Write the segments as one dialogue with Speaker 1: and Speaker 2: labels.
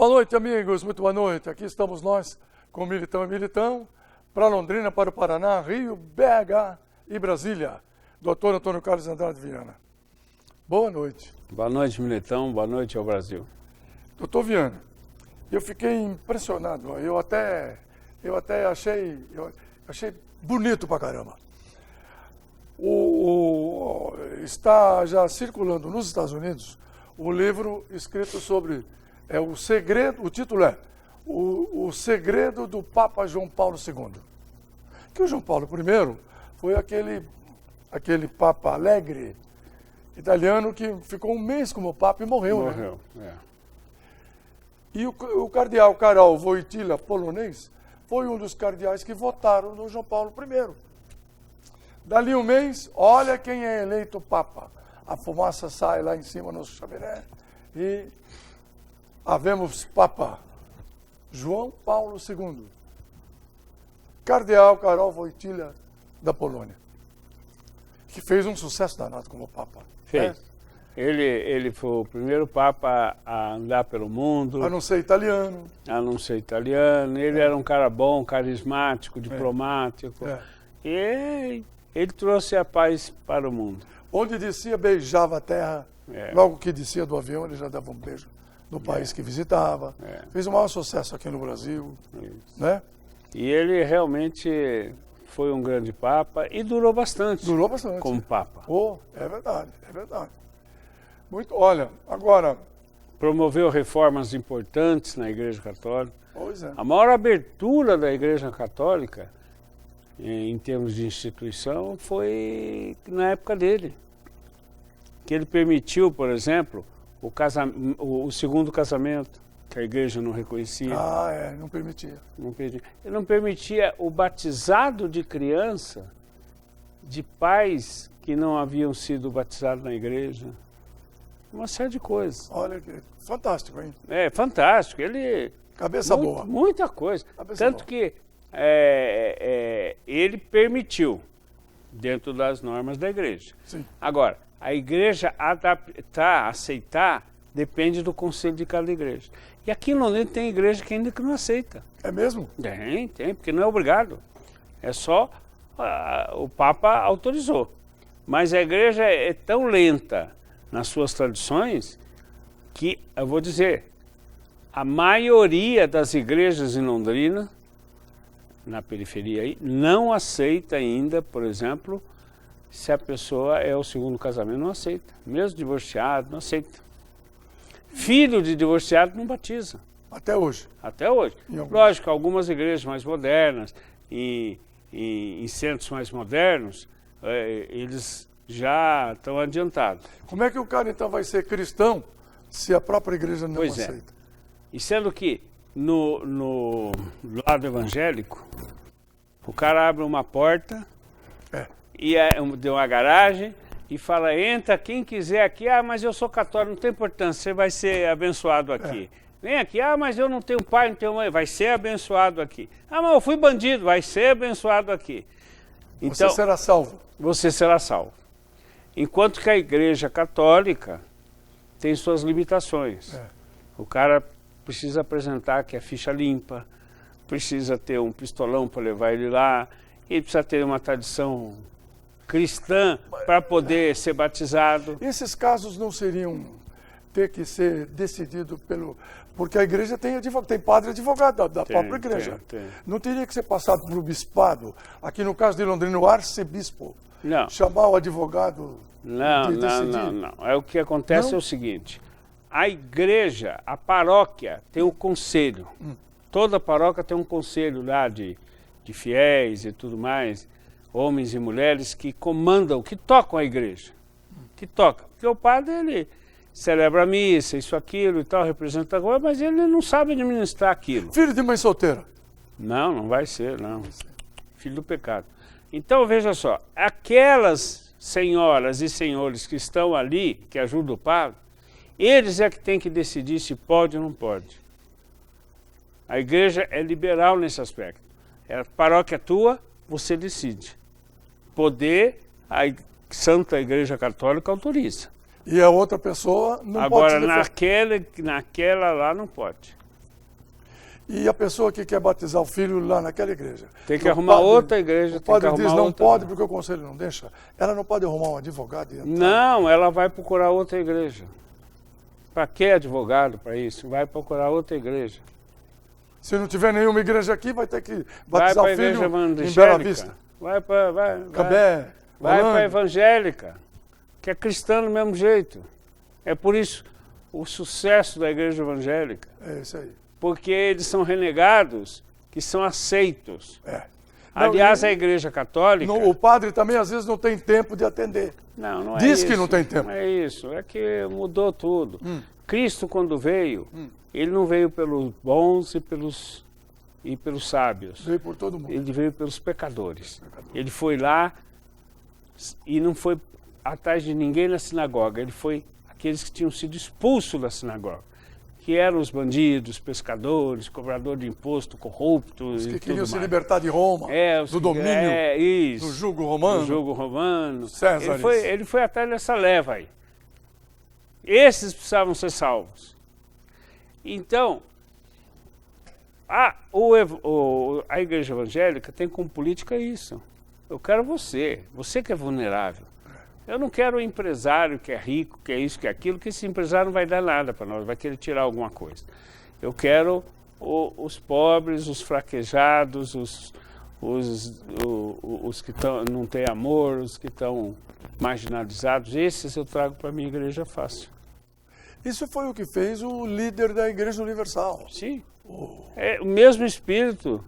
Speaker 1: Boa noite, amigos. Muito boa noite. Aqui estamos nós com Militão e Militão, para Londrina, para o Paraná, Rio, BH e Brasília. Doutor Antônio Carlos Andrade Viana. Boa noite.
Speaker 2: Boa noite, Militão. Boa noite ao Brasil.
Speaker 1: Doutor Viana, eu fiquei impressionado. Eu até achei bonito pra caramba. Está já circulando nos Estados Unidos o livro escrito sobre o segredo, o título é o Segredo do Papa João Paulo II. Que o João Paulo I foi aquele Papa alegre italiano que ficou um mês como Papa e morreu.
Speaker 2: Morreu,
Speaker 1: né? E o cardeal Karol Wojtyła, polonês, foi um dos cardeais que votaram no João Paulo I. Dali um mês, olha quem é eleito Papa. A fumaça sai lá em cima no chaminé e havemos Papa João Paulo II, cardeal Karol Wojtyła da Polônia, que fez um sucesso danado como Papa.
Speaker 2: Fez. Ele foi o primeiro Papa a andar pelo mundo.
Speaker 1: A não ser italiano.
Speaker 2: Ele era um cara bom, carismático, diplomático. E ele trouxe a paz para o mundo.
Speaker 1: Onde descia, beijava a terra. Logo que descia do avião, ele já dava um beijo no país que visitava. Fez o maior sucesso aqui no Brasil. Né?
Speaker 2: E ele realmente foi um grande Papa e durou bastante.
Speaker 1: Durou bastante.
Speaker 2: Como Papa.
Speaker 1: É verdade, é verdade. Muito, olha, agora...
Speaker 2: Promoveu reformas importantes na Igreja Católica.
Speaker 1: Pois é.
Speaker 2: A maior abertura da Igreja Católica, em termos de instituição, foi na época dele. Que ele permitiu, por exemplo, o segundo casamento, que a Igreja não reconhecia.
Speaker 1: Não permitia.
Speaker 2: Ele não permitia o batizado de criança de pais que não haviam sido batizados na Igreja. Uma série de coisas.
Speaker 1: Olha que fantástico, hein?
Speaker 2: É, fantástico. Ele...
Speaker 1: Cabeça boa.
Speaker 2: Muita coisa. Tanto que ele permitiu, dentro das normas da Igreja.
Speaker 1: Sim.
Speaker 2: Agora, a Igreja aceitar, depende do conselho de cada igreja. E aqui em Londrina tem igreja que ainda não aceita.
Speaker 1: É mesmo?
Speaker 2: Tem, porque não é obrigado. É só o Papa autorizou. Mas a igreja é tão lenta nas suas tradições que, eu vou dizer, a maioria das igrejas em Londrina, na periferia aí, não aceita ainda, por exemplo, se a pessoa é o segundo casamento, não aceita. Mesmo divorciado, não aceita. Filho de divorciado não batiza.
Speaker 1: Até hoje?
Speaker 2: Até hoje. Lógico, algumas igrejas mais modernas, em centros mais modernos, eles já estão adiantados.
Speaker 1: Como é que o cara então vai ser cristão se a própria igreja não aceita?
Speaker 2: E sendo que no lado evangélico, o cara abre uma porta e deu uma garagem e fala, entra quem quiser aqui, mas eu sou católico, não tem importância, você vai ser abençoado aqui. Vem aqui, mas eu não tenho pai, não tenho mãe, vai ser abençoado aqui. Mas eu fui bandido, vai ser abençoado aqui. Então,
Speaker 1: você será salvo.
Speaker 2: Você será salvo. Enquanto que a Igreja Católica tem suas limitações. O cara precisa apresentar que é ficha limpa, precisa ter um pistolão para levar ele lá, ele precisa ter uma tradição cristã para poder ser batizado.
Speaker 1: Esses casos não seriam ter que ser decidido porque a igreja tem padre advogado da própria igreja.
Speaker 2: Tem.
Speaker 1: Não teria que ser passado pelo bispado, aqui no caso de Londrina, o arcebispo,
Speaker 2: não.
Speaker 1: Chamar o advogado
Speaker 2: Não. O que acontece é o seguinte, a igreja, a paróquia tem o conselho. Toda paróquia tem um conselho lá de fiéis e tudo mais, homens e mulheres que comandam, que tocam a igreja. Que tocam. Porque o padre, ele celebra a missa, isso, aquilo e tal, representa agora, mas ele não sabe administrar aquilo.
Speaker 1: Filho de mãe solteira?
Speaker 2: Não vai ser, não. Filho do pecado. Então, veja só, aquelas senhoras e senhores que estão ali, que ajudam o padre, eles é que têm que decidir se pode ou não pode. A igreja é liberal nesse aspecto. A paróquia tua, você decide. Poder, a Santa Igreja Católica autoriza.
Speaker 1: E a outra pessoa não pode...
Speaker 2: Agora, naquela lá não pode.
Speaker 1: e a pessoa que quer batizar o filho lá naquela igreja.
Speaker 2: Tem que arrumar outra igreja.
Speaker 1: O padre diz não
Speaker 2: outra.
Speaker 1: pode porque o conselho não deixa. Ela não pode arrumar um advogado e entrar.
Speaker 2: Não, ela vai procurar outra igreja. Para que advogado para isso? Vai procurar outra igreja.
Speaker 1: Se não tiver nenhuma igreja aqui, vai ter que
Speaker 2: Vai
Speaker 1: batizar
Speaker 2: para a
Speaker 1: o filho
Speaker 2: igreja
Speaker 1: em Bela
Speaker 2: evangélica.
Speaker 1: Vista.
Speaker 2: Vai para
Speaker 1: Cabé,
Speaker 2: a evangélica, que é cristã do mesmo jeito. É por isso o sucesso da igreja evangélica.
Speaker 1: É isso aí.
Speaker 2: Porque eles são renegados, que são aceitos.
Speaker 1: É.
Speaker 2: Aliás, a igreja católica...
Speaker 1: O padre também, às vezes, não tem tempo de atender.
Speaker 2: Não é
Speaker 1: Diz
Speaker 2: isso.
Speaker 1: que não tem tempo.
Speaker 2: Não é isso, é que mudou tudo. Cristo, quando veio, ele não veio pelos bons e pelos sábios.
Speaker 1: Veio por todo mundo.
Speaker 2: Ele veio pelos pecadores. Ele foi lá e não foi atrás de ninguém na sinagoga. Ele foi aqueles que tinham sido expulsos da sinagoga, que eram os bandidos, pescadores, cobradores de imposto, corruptos.
Speaker 1: Os que queriam se libertar de Roma, do domínio, do jugo romano.
Speaker 2: Do jugo romano.
Speaker 1: César.
Speaker 2: Ele foi atrás dessa leva aí. Esses precisavam ser salvos. Então, a igreja evangélica tem como política isso. Eu quero você que é vulnerável. Eu não quero o empresário que é rico, que é isso, que é aquilo, que esse empresário não vai dar nada para nós, vai querer tirar alguma coisa. Eu quero os pobres, os fraquejados, os que não têm amor, os que estão marginalizados. Esses eu trago para a minha igreja fácil.
Speaker 1: Isso foi o que fez o líder da Igreja Universal.
Speaker 2: Sim. É o mesmo espírito.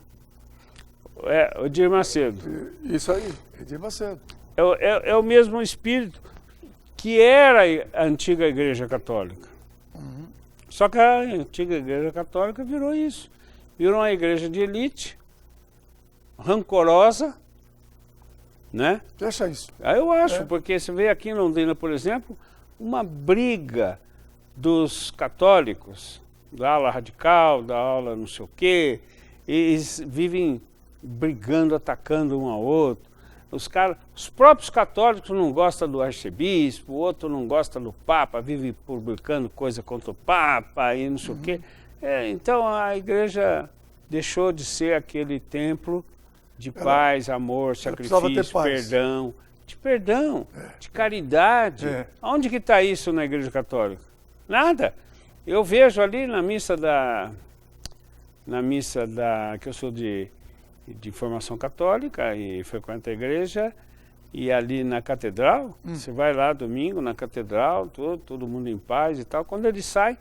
Speaker 2: Edir Macedo.
Speaker 1: Isso aí, Edir Macedo.
Speaker 2: É o mesmo espírito que era a antiga Igreja Católica. Só que a antiga Igreja Católica virou isso. Virou uma igreja de elite, rancorosa, né?
Speaker 1: Você acha isso?
Speaker 2: Eu acho, porque você vê aqui em Londrina, por exemplo, uma briga dos católicos, da ala radical, da ala não sei o quê, eles vivem brigando, atacando um ao outro. Os próprios católicos não gostam do arcebispo, o outro não gosta do Papa, vive publicando coisa contra o Papa e não sei o quê. Então a igreja deixou de ser aquele templo de paz, amor, sacrifício, perdão, de caridade. Onde que está isso na igreja católica? Nada. Eu vejo ali na missa que eu sou de formação católica e frequento a igreja, e ali na catedral, você vai lá domingo na catedral, todo mundo em paz e tal. Quando eles saem,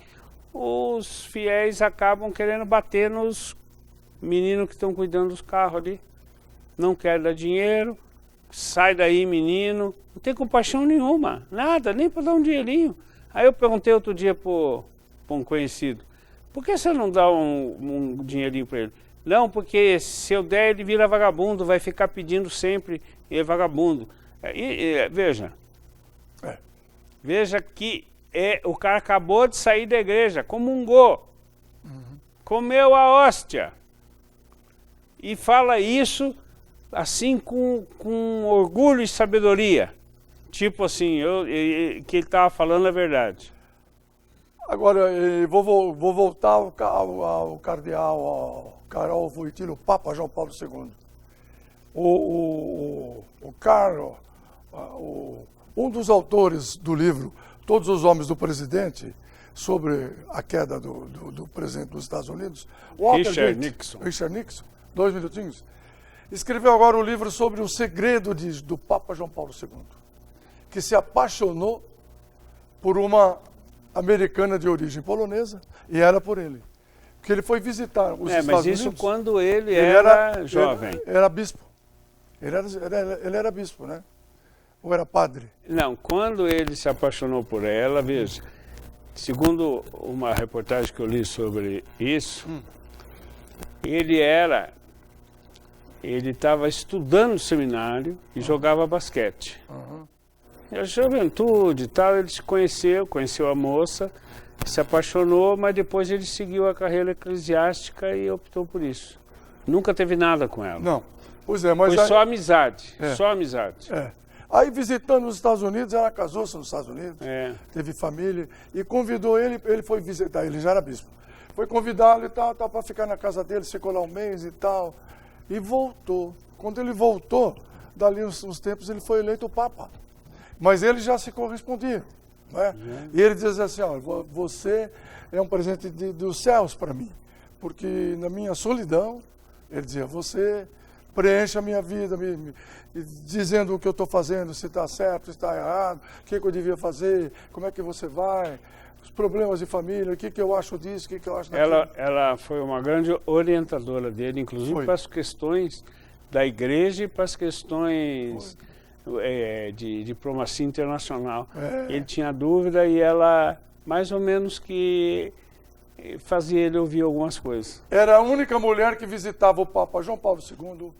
Speaker 2: os fiéis acabam querendo bater nos meninos que estão cuidando dos carros ali. Não querem dar dinheiro, sai daí menino, não tem compaixão nenhuma, nada, nem para dar um dinheirinho. Aí eu perguntei outro dia para um conhecido, por que você não dá um dinheirinho para ele? Não, porque se eu der ele vira vagabundo, vai ficar pedindo sempre, e é vagabundo. Veja que o cara acabou de sair da igreja, comungou, comeu a hóstia, e fala isso assim com orgulho e sabedoria, tipo assim, que ele estava falando a verdade.
Speaker 1: Agora, vou voltar ao cardeal Wojtyła, o Papa João Paulo II. Um dos autores do livro Todos os Homens do Presidente, sobre a queda do presidente dos Estados Unidos,
Speaker 2: Richard Nixon,
Speaker 1: 2 minutinhos, escreveu agora um livro sobre o segredo do Papa João Paulo II, que se apaixonou por uma americana de origem polonesa, e era por ele. Porque ele foi visitar os Estados
Speaker 2: Unidos. Mas isso quando ele era jovem.
Speaker 1: Ele era bispo. Ele era bispo, né? Ou era padre?
Speaker 2: Não, quando ele se apaixonou por ela, veja, segundo uma reportagem que eu li sobre isso, ele estava estudando no seminário e jogava basquete. A juventude e tal, ele se conheceu a moça, se apaixonou, mas depois ele seguiu a carreira eclesiástica e optou por isso. Nunca teve nada com ela.
Speaker 1: Não. Pois é, mas
Speaker 2: foi só amizade, só amizade.
Speaker 1: Aí visitando os Estados Unidos, ela casou-se nos Estados Unidos, teve família, e convidou ele foi visitar, ele já era bispo, Foi convidá-lo e tal, para ficar na casa dele, ficou lá um mês e tal. E voltou. Quando ele voltou, dali uns tempos, ele foi eleito Papa. Mas ele já se correspondia. Né? E ele dizia assim, ó, você é um presente dos céus para mim. Porque na minha solidão, ele dizia, você preenche a minha vida, dizendo o que eu estou fazendo, se está certo, se está errado, o que eu devia fazer, como é que você vai, os problemas de família, o que eu acho disso, o que eu acho daquilo.
Speaker 2: Ela foi uma grande orientadora dele, inclusive para as questões da igreja e para as questões de diplomacia internacional. Ele tinha dúvida e ela, mais ou menos que fazia ele ouvir algumas coisas.
Speaker 1: Era a única mulher que visitava o Papa João Paulo II,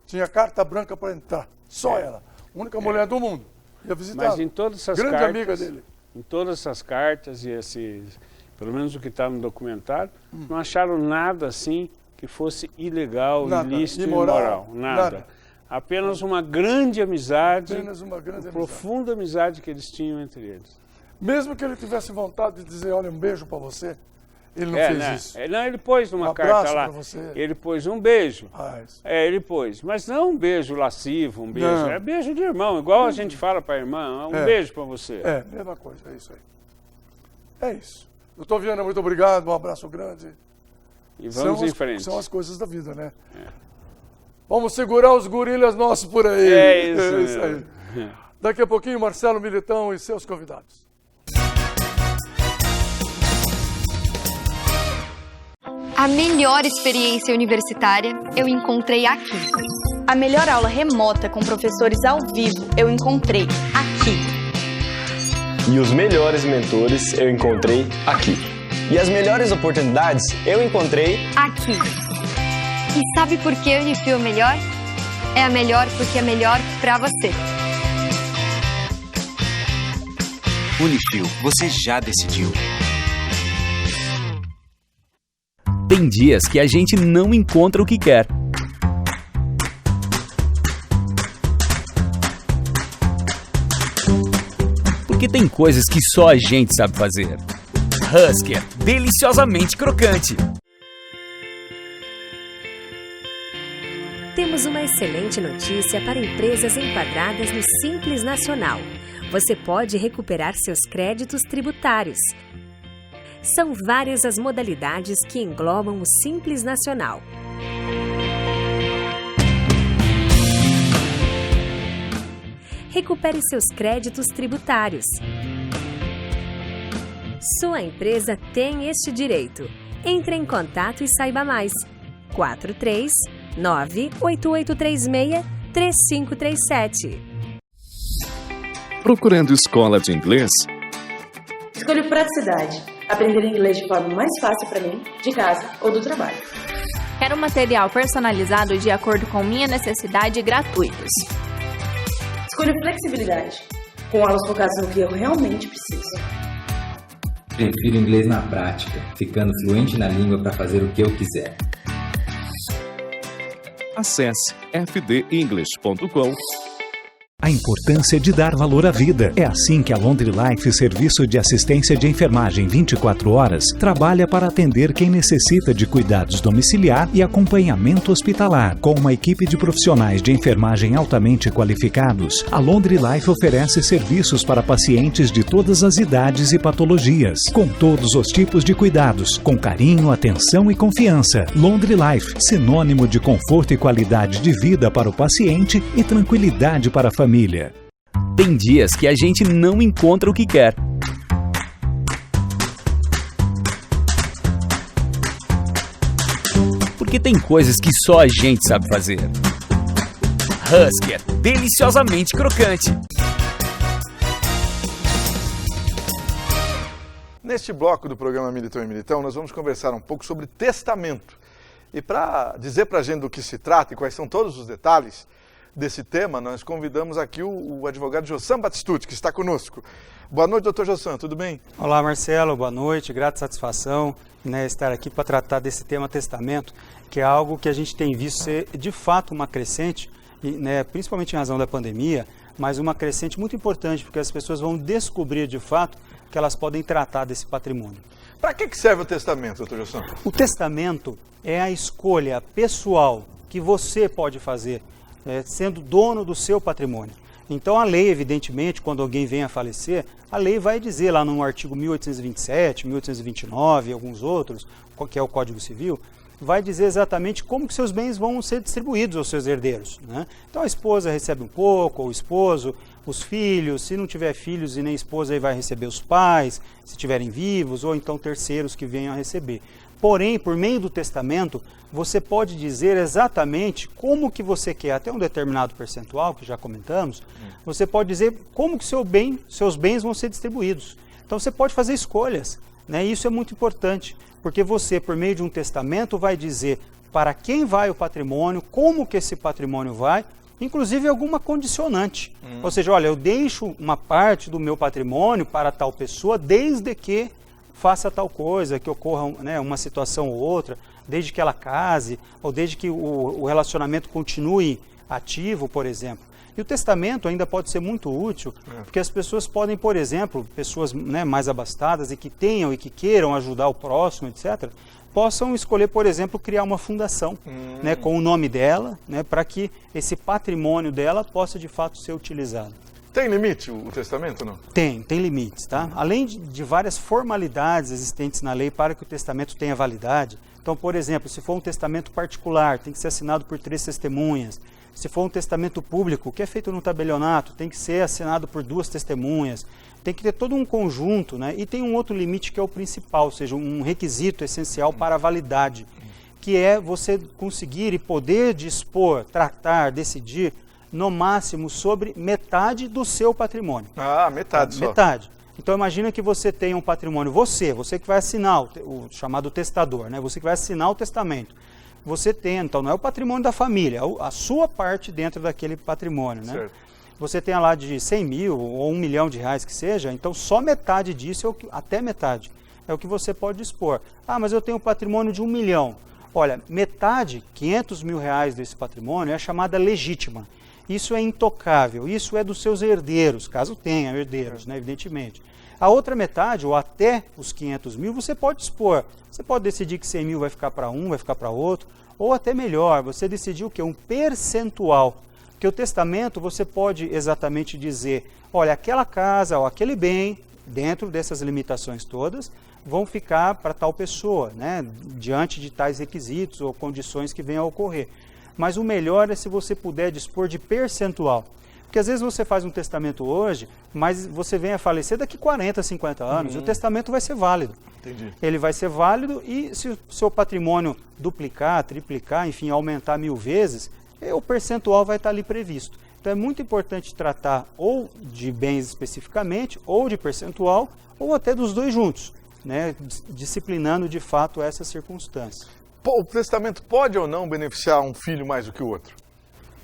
Speaker 1: tinha carta branca para entrar, só ela. Única mulher do mundo. Ia visitar.
Speaker 2: Mas em todas essas
Speaker 1: grande
Speaker 2: cartas,
Speaker 1: amiga dele.
Speaker 2: Em todas essas cartas e esses, pelo menos o que está no documentário, não acharam nada assim que fosse ilegal, ilícito, imoral. Nada. Apenas uma grande amizade, profunda amizade que eles tinham entre eles.
Speaker 1: Mesmo que ele tivesse vontade de dizer, olha, um beijo para você, ele não fez isso.
Speaker 2: Não, ele pôs numa carta lá, ele pôs um beijo. Ele pôs, mas não um beijo lascivo, um beijo, é beijo de irmão, igual a gente fala para a irmã, um beijo para você.
Speaker 1: Mesma coisa, é isso aí. É isso. Doutor Viana, muito obrigado, um abraço grande.
Speaker 2: E vamos em frente.
Speaker 1: São as coisas da vida, né? Vamos segurar os gorilas nossos por aí.
Speaker 2: É isso
Speaker 1: aí. Daqui a pouquinho, Marcelo Militão e seus convidados.
Speaker 3: A melhor experiência universitária eu encontrei aqui.
Speaker 4: A melhor aula remota com professores ao vivo eu encontrei aqui.
Speaker 5: E os melhores mentores eu encontrei aqui. E as melhores oportunidades eu encontrei
Speaker 3: aqui. E sabe por que a Unifil é melhor? É a melhor porque é melhor pra você.
Speaker 6: Unifil, você já decidiu.
Speaker 7: Tem dias que a gente não encontra o que quer. Porque tem coisas que só a gente sabe fazer. Husky, deliciosamente crocante.
Speaker 8: Temos uma excelente notícia para empresas enquadradas no Simples Nacional. Você pode recuperar seus créditos tributários. São várias as modalidades que englobam o Simples Nacional. Recupere seus créditos tributários. Sua empresa tem este direito. Entre em contato e saiba mais. 439-8836-3537.
Speaker 9: Procurando escola de inglês?
Speaker 4: Escolho praticidade. Aprender inglês de forma mais fácil para mim, de casa ou do trabalho.
Speaker 10: Quero material personalizado de acordo com minha necessidade e gratuitos.
Speaker 4: Escolho flexibilidade. Com aulas focadas no que eu realmente preciso.
Speaker 11: Prefiro inglês na prática, ficando fluente na língua para fazer o que eu quiser.
Speaker 9: Acesse fdenglish.com.
Speaker 12: A importância de dar valor à vida. É assim que a Laundry Life, serviço de assistência de enfermagem 24 horas, trabalha para atender quem necessita de cuidados domiciliar e acompanhamento hospitalar. Com uma equipe de profissionais de enfermagem altamente qualificados, a Laundry Life oferece serviços para pacientes de todas as idades e patologias, com todos os tipos de cuidados, com carinho, atenção e confiança. Laundry Life, sinônimo de conforto e qualidade de vida para o paciente e tranquilidade para a família.
Speaker 7: Tem dias que a gente não encontra o que quer. Porque tem coisas que só a gente sabe fazer. Husky, deliciosamente crocante.
Speaker 13: Neste bloco do programa Militão e Militão, nós vamos conversar um pouco sobre testamento. E para dizer para a gente do que se trata e quais são todos os detalhes desse tema, nós convidamos aqui o advogado Jossan Batistucci, que está conosco. Boa noite, doutor Jossan, tudo bem?
Speaker 14: Olá, Marcelo, boa noite, grata satisfação estar aqui para tratar desse tema testamento, que é algo que a gente tem visto ser de fato uma crescente, principalmente em razão da pandemia, mas uma crescente muito importante, porque as pessoas vão descobrir de fato que elas podem tratar desse patrimônio.
Speaker 13: Para que serve o testamento, doutor Gilson?
Speaker 14: O testamento é a escolha pessoal que você pode fazer, sendo dono do seu patrimônio. Então a lei, evidentemente, quando alguém vem a falecer, a lei vai dizer lá no artigo 1827, 1829 e alguns outros, que é o Código Civil, vai dizer exatamente como que seus bens vão ser distribuídos aos seus herdeiros, né? Então a esposa recebe um pouco, ou o esposo, os filhos, se não tiver filhos e nem esposa, aí vai receber os pais, se estiverem vivos, ou então terceiros que venham a receber. Porém, por meio do testamento, você pode dizer exatamente como que você quer, até um determinado percentual, que já comentamos, você pode dizer como que seus bens vão ser distribuídos. Então você pode fazer escolhas, né? Isso é muito importante, porque você, por meio de um testamento, vai dizer para quem vai o patrimônio, como que esse patrimônio vai, inclusive alguma condicionante. Ou seja, olha, eu deixo uma parte do meu patrimônio para tal pessoa, desde que faça tal coisa, que ocorra, né, uma situação ou outra, desde que ela case, ou desde que o relacionamento continue ativo, por exemplo. E o testamento ainda pode ser muito útil, porque as pessoas podem, por exemplo, pessoas, né, mais abastadas e que tenham e que queiram ajudar o próximo, etc., possam escolher, por exemplo, criar uma fundação, né, com o nome dela, né, para que esse patrimônio dela possa de fato ser utilizado.
Speaker 13: Tem limite o testamento, não?
Speaker 14: Tem limites, tá? Além de várias formalidades existentes na lei para que o testamento tenha validade. Então, por exemplo, se for um testamento particular, tem que ser assinado por 3 testemunhas. Se for um testamento público, que é feito no tabelionato, tem que ser assinado por 2 testemunhas. Tem que ter todo um conjunto, né? E tem um outro limite que é o principal, ou seja, um requisito essencial para a validade, que é você conseguir e poder dispor, tratar, decidir, no máximo, sobre metade do seu patrimônio.
Speaker 13: Ah, metade só.
Speaker 14: Metade. Então imagina que você tem um patrimônio, você que vai assinar o chamado testador, né? Você que vai assinar o testamento. Você tem, então não é o patrimônio da família, é a sua parte dentro daquele patrimônio, né? Certo. Você tem lá de 100 mil ou 1 milhão de reais que seja, então só metade disso, até metade, é o que você pode dispor. Ah, mas eu tenho um patrimônio de 1 milhão. Olha, metade, 500 mil reais desse patrimônio é chamada legítima. Isso é intocável, isso é dos seus herdeiros, caso tenha herdeiros, né, evidentemente. A outra metade, ou até os 500 mil, você pode dispor. Você pode decidir que 100 mil vai ficar para um, vai ficar para outro, ou até melhor, você decidir o quê? Um percentual. Porque o testamento você pode exatamente dizer, olha, aquela casa ou aquele bem, dentro dessas limitações todas, vão ficar para tal pessoa, né, diante de tais requisitos ou condições que venham a ocorrer. Mas o melhor é se você puder dispor de percentual. Porque às vezes você faz um testamento hoje, mas você vem a falecer daqui 40, 50 anos, e o testamento vai ser válido.
Speaker 13: Entendi.
Speaker 14: Ele vai ser válido e se o seu patrimônio duplicar, triplicar, enfim, aumentar 1000 vezes, o percentual vai estar ali previsto. Então é muito importante tratar ou de bens especificamente, ou de percentual, ou até dos dois juntos, né, disciplinando de fato essa circunstância.
Speaker 13: O testamento pode ou não beneficiar um filho mais do que o outro?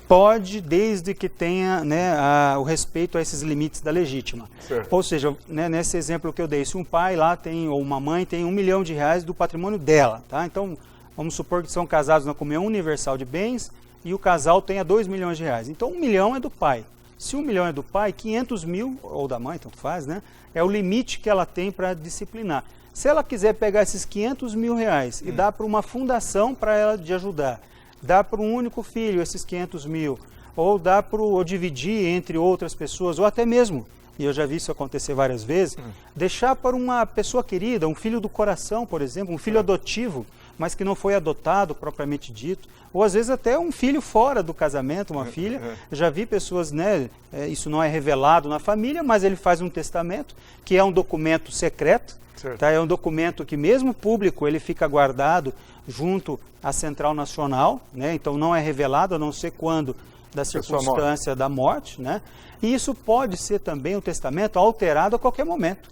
Speaker 14: Pode, desde que tenha, né, o respeito a esses limites da legítima. Certo. Ou seja, né, nesse exemplo que eu dei, se um pai lá tem, ou uma mãe tem 1 milhão de reais do patrimônio dela, tá? Então, vamos supor que são casados na comunhão universal de bens e o casal tenha 2 milhões de reais. Então, 1 milhão é do pai. Se 1 milhão é do pai, 500 mil, ou da mãe, tanto faz, né? É o limite que ela tem para disciplinar. Se ela quiser pegar esses 500 mil reais e dar para uma fundação para ela de ajudar, dá para um único filho esses 500 mil, ou dá ou dividir entre outras pessoas, ou até mesmo, e eu já vi isso acontecer várias vezes, deixar para uma pessoa querida, um filho do coração, por exemplo, um filho adotivo, mas que não foi adotado propriamente dito, ou às vezes até um filho fora do casamento, uma filha. Eu já vi pessoas, né, isso não é revelado na família, mas ele faz um testamento, que é um documento secreto, tá? É um documento que mesmo público ele fica guardado junto à Central Nacional, né? Então não é revelado, a não ser quando da circunstância da morte, né? E isso pode ser também um testamento alterado a qualquer momento.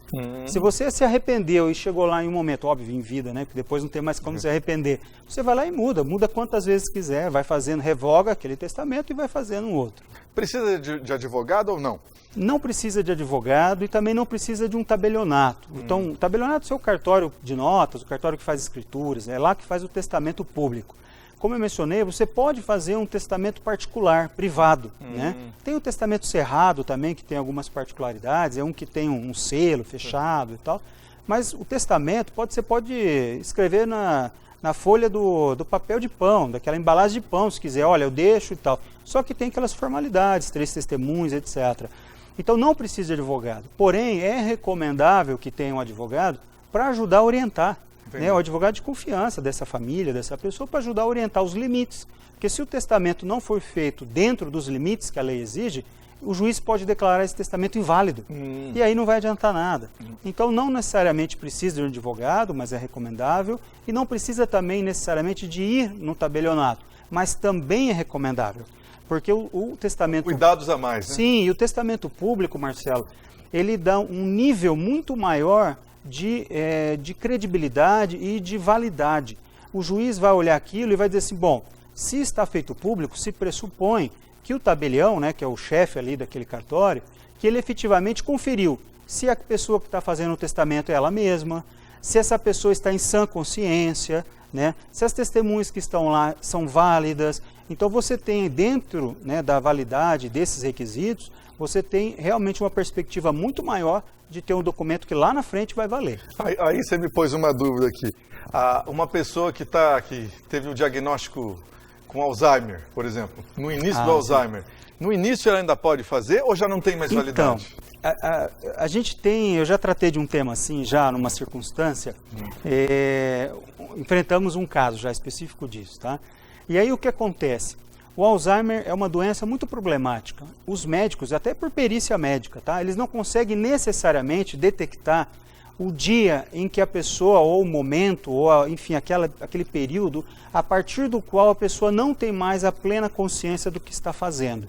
Speaker 14: Se você se arrependeu e chegou lá em um momento, óbvio, em vida, né? Porque depois não tem mais como se arrepender. Você vai lá e muda quantas vezes quiser, vai fazendo, revoga aquele testamento e vai fazendo um outro.
Speaker 13: Precisa de advogado ou não?
Speaker 14: Não precisa de advogado e também não precisa de um tabelionato. Então, o tabelionato é o seu cartório de notas, o cartório que faz escrituras, é lá que faz o testamento público. como eu mencionei, você pode fazer um testamento particular, privado, né? Tem o testamento cerrado também, que tem algumas particularidades, é um que tem um selo fechado e tal, mas o testamento você pode escrever na folha do papel de pão, daquela embalagem de pão, se quiser, olha, eu deixo e tal. Só que tem aquelas formalidades, 3 testemunhas, etc. Então não precisa de advogado. Porém, é recomendável que tenha um advogado para ajudar a orientar. Né, o advogado de confiança dessa família, dessa pessoa, para ajudar a orientar os limites. Porque se o testamento não for feito dentro dos limites que a lei exige, o juiz pode declarar esse testamento inválido. E aí não vai adiantar nada. Então não necessariamente precisa de um advogado, mas é recomendável. E não precisa também necessariamente de ir no tabelionato, mas também é recomendável. Porque o testamento...
Speaker 13: Cuidados a mais, né?
Speaker 14: Sim, e o testamento público, Marcelo, ele dá um nível muito maior de credibilidade e de validade. O juiz vai olhar aquilo e vai dizer assim, bom, se está feito público, se pressupõe que o tabelião, né, que é o chefe ali daquele cartório, que ele efetivamente conferiu se a pessoa que está fazendo o testamento é ela mesma, se essa pessoa está em sã consciência, né, se as testemunhas que estão lá são válidas. Então você tem dentro, né, da validade desses requisitos, você tem realmente uma perspectiva muito maior de ter um documento que lá na frente vai valer.
Speaker 13: Aí você me pôs uma dúvida aqui. Uma pessoa que teve um diagnóstico com Alzheimer, por exemplo, no início do Alzheimer, no início ela ainda pode fazer ou já não tem mais validade?
Speaker 14: A gente tem, eu já tratei de um tema assim, já numa circunstância, enfrentamos um caso já específico disso, tá? E aí o que acontece? O Alzheimer é uma doença muito problemática. Os médicos, até por perícia médica, tá? Eles não conseguem necessariamente detectar o dia em que a pessoa, ou o momento, ou enfim, aquele período, a partir do qual a pessoa não tem mais a plena consciência do que está fazendo.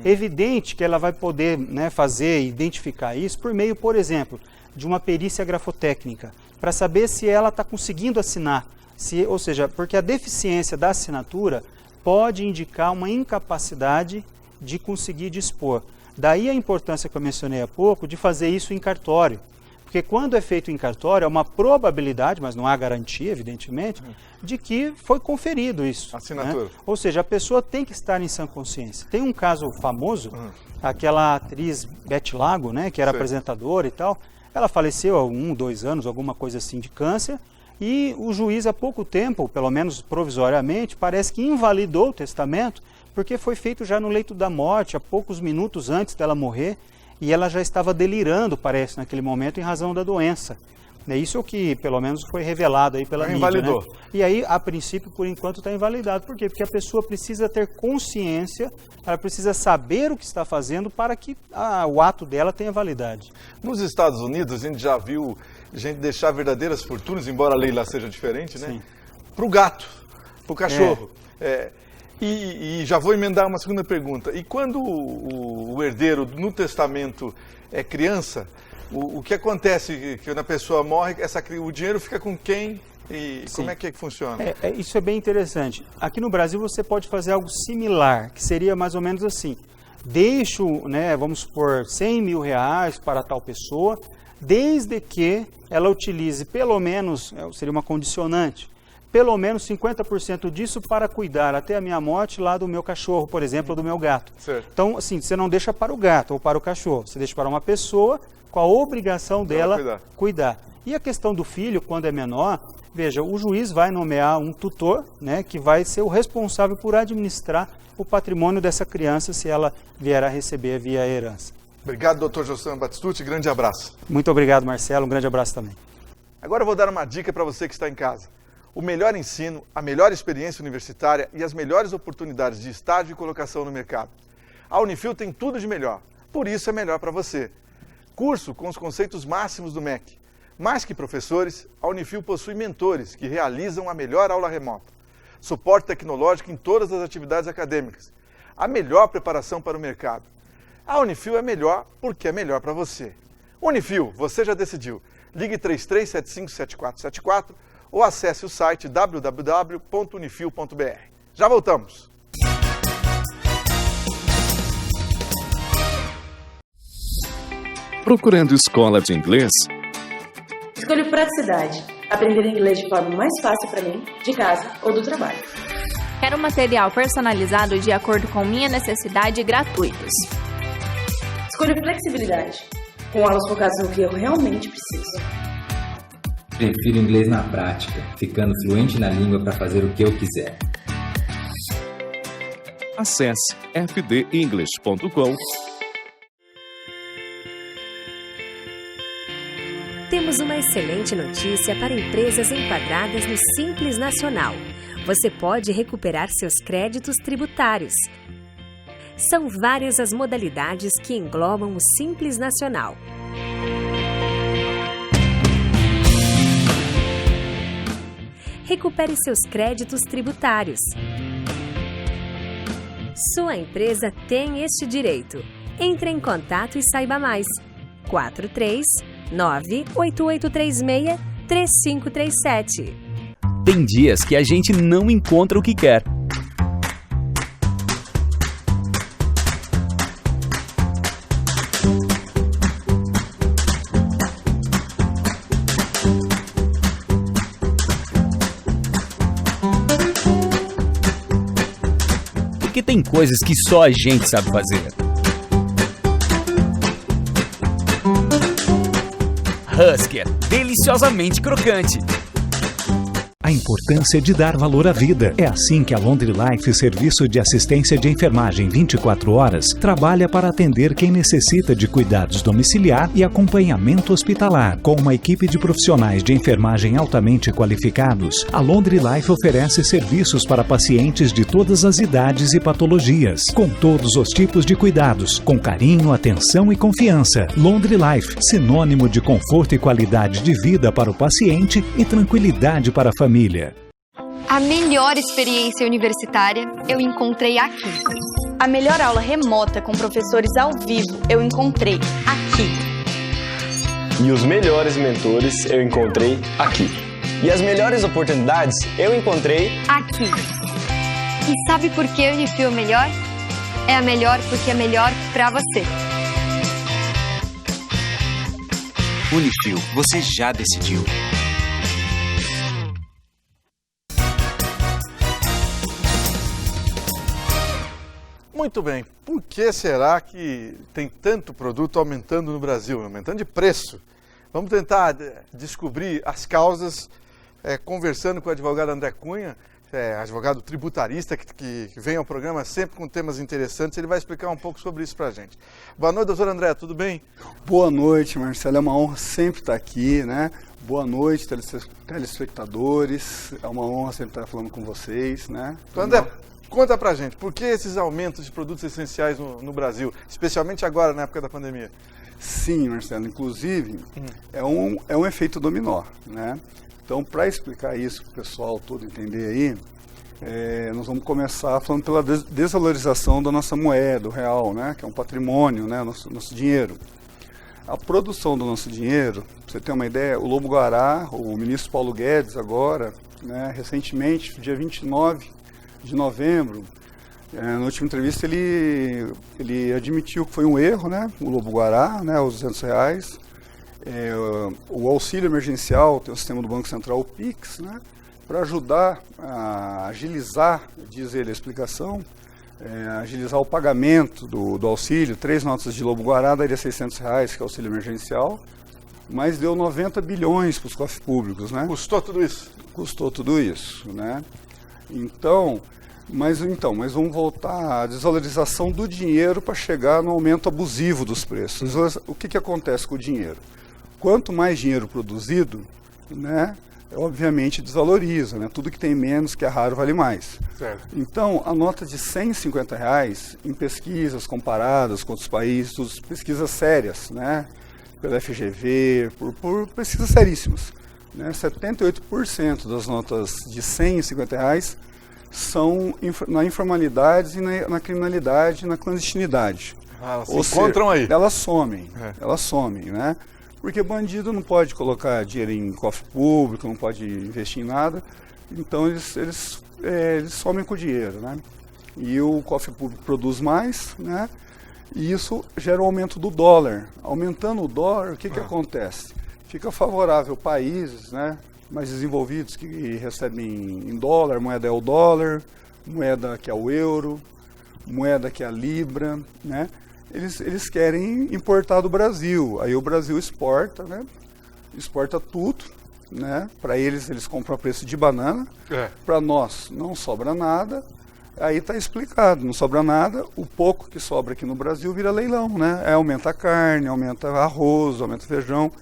Speaker 14: É evidente que ela vai poder, né, fazer e identificar isso por meio, por exemplo, de uma perícia grafotécnica, para saber se ela está conseguindo assinar. Ou seja, porque a deficiência da assinatura pode indicar uma incapacidade de conseguir dispor. Daí a importância que eu mencionei há pouco de fazer isso em cartório. Porque quando é feito em cartório, é uma probabilidade, mas não há garantia, evidentemente, de que foi conferido isso.
Speaker 13: Assinatura.
Speaker 14: Né? Ou seja, a pessoa tem que estar em sã consciência. Tem um caso famoso, aquela atriz Beth Lago, né, que era apresentadora e tal, ela faleceu há 1, 2 anos, alguma coisa assim, de câncer, e o juiz há pouco tempo, pelo menos provisoriamente, parece que invalidou o testamento, porque foi feito já no leito da morte, há poucos minutos antes dela morrer, e ela já estava delirando, parece, naquele momento, em razão da doença. Isso é o que, pelo menos, foi revelado aí pela mídia.
Speaker 13: Invalidou.
Speaker 14: Né? E aí, a princípio, por enquanto, está invalidado. Por quê? Porque a pessoa precisa ter consciência, ela precisa saber o que está fazendo para que o ato dela tenha validade.
Speaker 13: Nos Estados Unidos, a gente já viu gente deixar verdadeiras fortunas, embora a lei lá seja diferente, né? Para o gato, para o cachorro. E já vou emendar uma segunda pergunta. E quando o herdeiro no testamento é criança, o que acontece quando a pessoa morre, o dinheiro fica com quem e como é que funciona?
Speaker 14: Isso é bem interessante. Aqui no Brasil você pode fazer algo similar, que seria mais ou menos assim. Deixo, né, vamos supor, R$100 mil para tal pessoa, desde que ela utilize pelo menos, seria uma condicionante, pelo menos 50% disso para cuidar até a minha morte lá do meu cachorro, por exemplo, ou do meu gato.
Speaker 13: Certo.
Speaker 14: Então, assim, você não deixa para o gato ou para o cachorro, você deixa para uma pessoa com a obrigação dela cuidar. E a questão do filho, quando é menor, veja, o juiz vai nomear um tutor, né, que vai ser o responsável por administrar o patrimônio dessa criança se ela vier a receber via herança.
Speaker 13: Obrigado, doutor Jossan Batistucci, grande abraço.
Speaker 14: Muito obrigado, Marcelo, um grande abraço também.
Speaker 13: Agora eu vou dar uma dica para você que está em casa. O melhor ensino, a melhor experiência universitária e as melhores oportunidades de estágio e colocação no mercado. A Unifil tem tudo de melhor, por isso é melhor para você. Curso com os conceitos máximos do MEC. Mais que professores, a Unifil possui mentores que realizam a melhor aula remota. Suporte tecnológico em todas as atividades acadêmicas. A melhor preparação para o mercado. A Unifil é melhor porque é melhor para você. Unifil, você já decidiu. Ligue 3375-7474 ou acesse o site www.unifil.br. Já voltamos.
Speaker 9: Procurando escola de inglês?
Speaker 4: Escolha Praticidade. Aprender inglês de forma mais fácil para mim, de casa ou do trabalho.
Speaker 10: Quero material personalizado de acordo com minha necessidade gratuitos.
Speaker 4: Escolho flexibilidade, com aulas focadas no que eu realmente preciso.
Speaker 11: Prefiro inglês na prática, ficando fluente na língua para fazer o que eu quiser.
Speaker 9: Acesse fdenglish.com.
Speaker 8: Temos uma excelente notícia para empresas enquadradas no Simples Nacional. Você pode recuperar seus créditos tributários. São várias as modalidades que englobam o Simples Nacional. Recupere seus créditos tributários. Sua empresa tem este direito. Entre em contato e saiba mais. 439-8836-3537.
Speaker 7: Tem dias que a gente não encontra o que quer. Porque tem coisas que só a gente sabe fazer. Husker, deliciosamente crocante.
Speaker 12: A importância de dar valor à vida. É assim que a Laundry Life, serviço de assistência de enfermagem 24 horas, trabalha para atender quem necessita de cuidados domiciliar e acompanhamento hospitalar. Com uma equipe de profissionais de enfermagem altamente qualificados, a Laundry Life oferece serviços para pacientes de todas as idades e patologias, com todos os tipos de cuidados, com carinho, atenção e confiança. Laundry Life, sinônimo de conforto e qualidade de vida para o paciente e tranquilidade para a família.
Speaker 3: A melhor experiência universitária eu encontrei aqui.
Speaker 15: A melhor aula remota com professores ao vivo eu encontrei aqui.
Speaker 5: E os melhores mentores eu encontrei aqui. E as melhores oportunidades eu encontrei
Speaker 3: aqui. E sabe por que a Unifil é melhor? É a melhor porque é melhor pra você.
Speaker 6: Unifil, você já decidiu.
Speaker 13: Muito bem, por que será que tem tanto produto aumentando no Brasil, aumentando de preço? Vamos tentar descobrir as causas, conversando com o advogado André Cunha, advogado tributarista, que vem ao programa sempre com temas interessantes. Ele vai explicar um pouco sobre isso para a gente. Boa noite, doutor André, tudo bem?
Speaker 16: Boa noite, Marcelo, é uma honra sempre estar aqui, né? Boa noite, telespectadores, é uma honra sempre estar falando com vocês, né?
Speaker 13: Então, André, conta pra gente, por que esses aumentos de produtos essenciais no Brasil, especialmente agora, na época da pandemia?
Speaker 16: Sim, Marcelo, inclusive, é um efeito dominó, né? Então, para explicar isso para o pessoal todo entender aí, nós vamos começar falando pela desvalorização da nossa moeda, o real, né? Que é um patrimônio, né? Nosso dinheiro. A produção do nosso dinheiro, para você ter uma ideia, o Lobo-Guará, o ministro Paulo Guedes agora, né, recentemente, dia 29 de novembro, na última entrevista ele admitiu que foi um erro, né, o Lobo-Guará, né, os R$200, o auxílio emergencial, tem o sistema do Banco Central, o PIX, né, para ajudar a agilizar, diz ele a explicação, agilizar o pagamento do auxílio. 3 notas de Lobo-Guará daria R$600, que é o auxílio emergencial, mas deu 90 bilhões para os cofres públicos, né?
Speaker 13: Custou tudo isso? Custou tudo isso,
Speaker 16: né? Mas vamos voltar à desvalorização do dinheiro para chegar no aumento abusivo dos preços. O que acontece com o dinheiro? Quanto mais dinheiro produzido, né, obviamente desvaloriza, né? Tudo que tem menos, que é raro, vale mais.
Speaker 13: Certo.
Speaker 16: Então, a nota de R$150, em pesquisas comparadas com outros países, pesquisas sérias, né, pela FGV, por pesquisas seríssimas, né, 78% das notas de R$100 e R$50 são na informalidade e na criminalidade e na clandestinidade.
Speaker 13: Elas se encontram aí.
Speaker 16: Elas somem, né? Porque bandido não pode colocar dinheiro em cofre público, não pode investir em nada, então eles somem com o dinheiro, né? E o cofre público produz mais, né? E isso gera um aumento do dólar. Aumentando o dólar, o que acontece? Fica favorável países, né, mais desenvolvidos que recebem em dólar, moeda é o dólar, moeda que é o euro, moeda que é a libra, né? Eles querem importar do Brasil. Aí o Brasil exporta, né? Exporta tudo, né? Para eles compram a preço de banana. Para nós não sobra nada. Aí está explicado, não sobra nada. O pouco que sobra aqui no Brasil vira leilão, né? Aumenta a carne, aumenta arroz, aumenta feijão.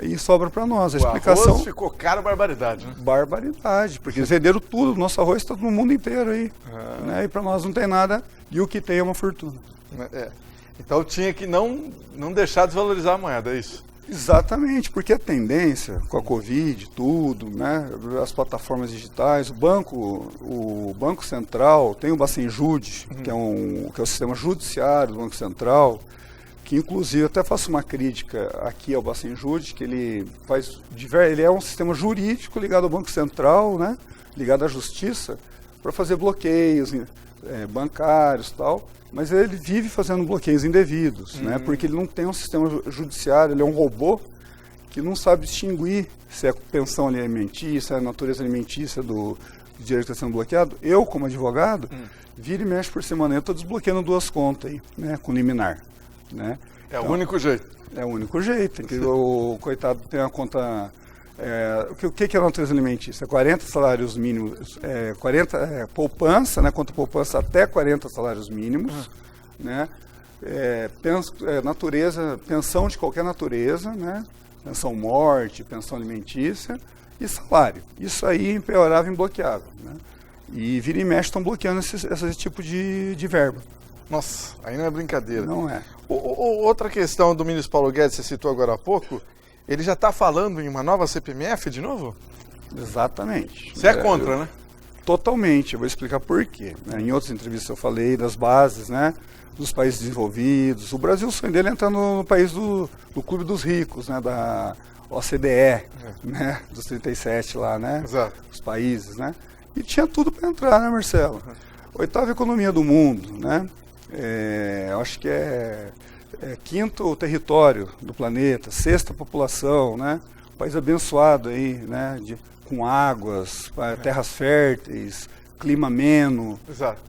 Speaker 16: E sobra para nós. A explicação.
Speaker 13: O arroz ficou caro, barbaridade, né?
Speaker 16: Barbaridade, porque eles venderam tudo. O nosso arroz está no mundo inteiro aí. Né? E para nós não tem nada. E o que tem é uma fortuna.
Speaker 13: Então tinha que não deixar desvalorizar a moeda, é isso?
Speaker 16: Exatamente, porque a tendência com a Covid, tudo, né, as plataformas digitais, o Banco Central tem o Bacenjude, que é o sistema judiciário do Banco Central, que inclusive até faço uma crítica aqui ao Bacenjude, que ele é um sistema jurídico ligado ao Banco Central, né, ligado à Justiça, para fazer bloqueios bancários e tal. Mas ele vive fazendo bloqueios indevidos, né? Porque ele não tem um sistema judiciário, ele é um robô que não sabe distinguir se é pensão alimentícia, se é a natureza alimentícia do direito que está sendo bloqueado. Eu, como advogado, vira e mexe por semana, eu estou desbloqueando 2 contas aí, né? Com liminar. Né?
Speaker 13: É o único jeito.
Speaker 16: É o único jeito, que o coitado tem a conta... o que é a natureza alimentícia? 40 salários mínimos, 40 poupança, né, conta poupança até 40 salários mínimos, né, natureza, pensão de qualquer natureza, né, pensão morte, pensão alimentícia e salário. Isso aí é impiorável e imbloqueável. Né, e vira e mexe estão bloqueando esse tipo de verba.
Speaker 13: Nossa, aí não é brincadeira.
Speaker 16: Não é.
Speaker 13: Outra questão do ministro Paulo Guedes, você citou agora há pouco, ele já está falando em uma nova CPMF de novo?
Speaker 16: Exatamente.
Speaker 13: Você é contra, né?
Speaker 16: Totalmente. Eu vou explicar por quê. Em outras entrevistas eu falei das bases, né, dos países desenvolvidos. O Brasil, o sonho dele é entrar no país do Clube dos Ricos, né, da OCDE, né, dos 37 lá, né?
Speaker 13: Exato.
Speaker 16: Os países, né? E tinha tudo para entrar, né, Marcelo? 8ª economia do mundo, né? Eu acho que é 5º território do planeta, 6ª população, né? Um país abençoado aí, né? Com águas, terras férteis, clima ameno,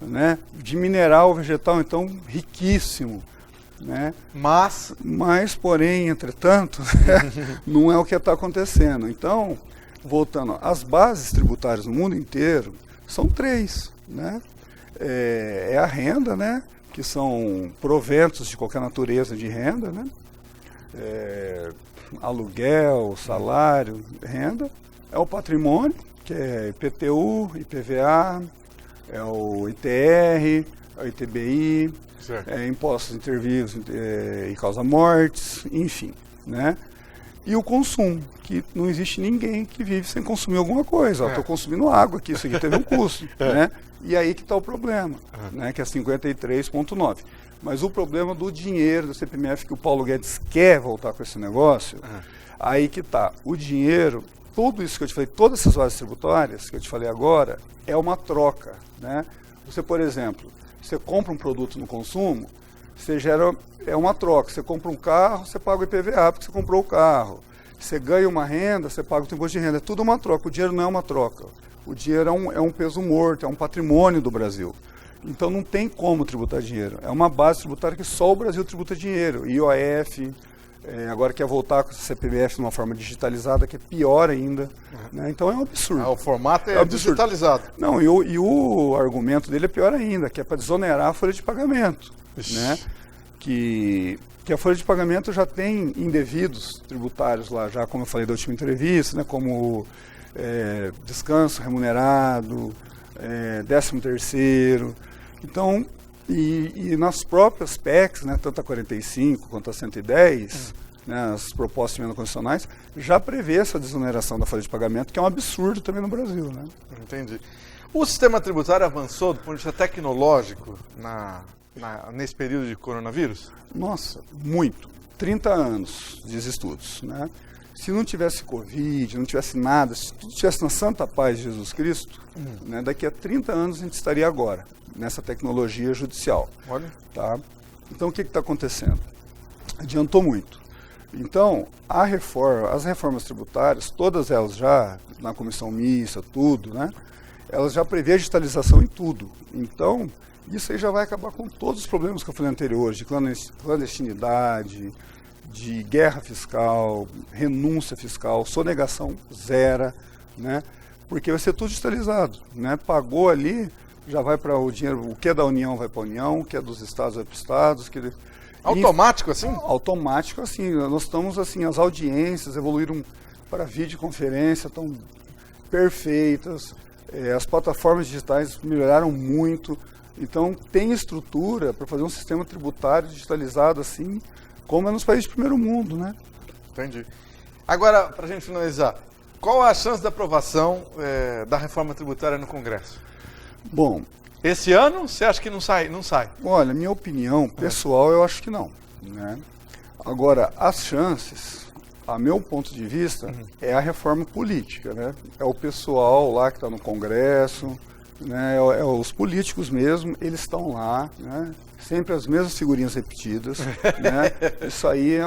Speaker 16: né? De mineral, vegetal, então riquíssimo, né? Mas, porém, entretanto, não é o que está acontecendo. Então, voltando, as bases tributárias no mundo inteiro são 3, né? É a renda, né? Que são proventos de qualquer natureza de renda, né? Aluguel, salário, renda. É o patrimônio, que é IPTU, IPVA, é o ITR, é o ITBI, impostos intervivos e causa-mortes, enfim, né? E o consumo, que não existe ninguém que vive sem consumir alguma coisa. Estou consumindo água aqui, isso aqui teve um custo, né? E aí que está o problema, né, que é 53,9. Mas o problema do dinheiro do CPMF, que o Paulo Guedes quer voltar com esse negócio, aí que está. O dinheiro, tudo isso que eu te falei, todas essas bases tributárias que eu te falei agora, é uma troca. Né? Você, por exemplo, você compra um produto no consumo, é uma troca. Você compra um carro, você paga o IPVA porque você comprou o carro. Você ganha uma renda, você paga o imposto de renda. É tudo uma troca. O dinheiro não é uma troca. O dinheiro é um peso morto, é um patrimônio do Brasil. Então não tem como tributar dinheiro. É uma base tributária que só o Brasil tributa dinheiro. IOF, agora quer voltar com o CPMF de uma forma digitalizada, que é pior ainda. Né? Então é um absurdo.
Speaker 13: O formato é digitalizado.
Speaker 16: Não, e o argumento dele é pior ainda, que é para desonerar a folha de pagamento. Né? Que a folha de pagamento já tem indevidos tributários lá, já como eu falei da última entrevista, né? Como descanso remunerado, 13º. Então, e nas próprias PECs, né, tanto a 45 quanto a 110, né, as propostas de emenda constitucionais, já prevê essa desoneração da folha de pagamento, que é um absurdo também no Brasil. Né?
Speaker 13: Entendi. O sistema tributário avançou do ponto de vista tecnológico nesse período de coronavírus?
Speaker 16: Nossa, muito. 30 anos de estudos, né? Se não tivesse Covid, não tivesse nada, se tudo estivesse na santa paz de Jesus Cristo, né, daqui a 30 anos a gente estaria agora, nessa tecnologia judicial.
Speaker 13: Olha.
Speaker 16: Tá? Então o que está acontecendo? Adiantou muito. Então, as reformas tributárias, todas elas já, na comissão mista, tudo, né, ela já prevê a digitalização em tudo. Então, isso aí já vai acabar com todos os problemas que eu falei anterior, de clandestinidade, de guerra fiscal, renúncia fiscal, sonegação zero, né? Porque vai ser tudo digitalizado, né? Pagou ali, já vai para o dinheiro, o que é da União vai para a União, o que é dos Estados vai para os Estados.
Speaker 13: Automático assim?
Speaker 16: Automático assim. Nós estamos assim, as audiências evoluíram para videoconferência, estão perfeitas, as plataformas digitais melhoraram muito, então tem estrutura para fazer um sistema tributário digitalizado assim, como é nos países de primeiro mundo, né?
Speaker 13: Entendi. Agora, para a gente finalizar, qual a chance da aprovação da reforma tributária no Congresso?
Speaker 16: Bom,
Speaker 13: esse ano, você acha que não sai? Não sai?
Speaker 16: Olha, minha opinião pessoal, eu acho que não, né? Agora, as chances, a meu ponto de vista, é a reforma política, né? É o pessoal lá que está no Congresso, né? É os políticos mesmo, eles estão lá, né? Sempre as mesmas figurinhas repetidas, né? Isso aí,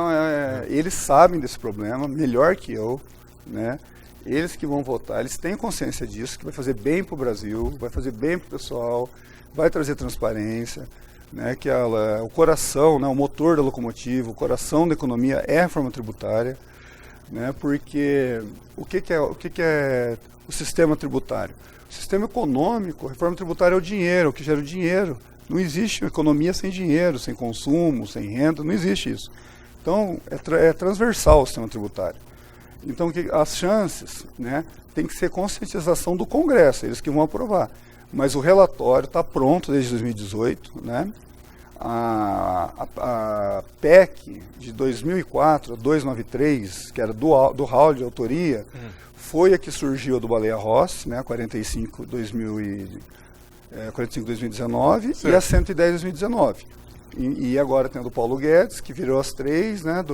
Speaker 16: eles sabem desse problema melhor que eu, né? Eles que vão votar, eles têm consciência disso, que vai fazer bem para o Brasil, vai fazer bem para o pessoal, vai trazer transparência, né? Que o coração, né? O motor da locomotiva, o coração da economia é a reforma tributária, né? Porque o que é o sistema tributário? O sistema econômico, a reforma tributária é o dinheiro, o que gera o dinheiro. Não existe economia sem dinheiro, sem consumo, sem renda, não existe isso. Então, é transversal o sistema tributário. Então, as chances, né, tem que ser conscientização do Congresso, eles que vão aprovar. Mas o relatório está pronto desde 2018, né? A PEC de 2004, a 293, que era do hall de autoria, foi a que surgiu do Baleia Rossi, né, 45/2019 e a 110/2019. E agora tem a do Paulo Guedes, que virou as 3, né,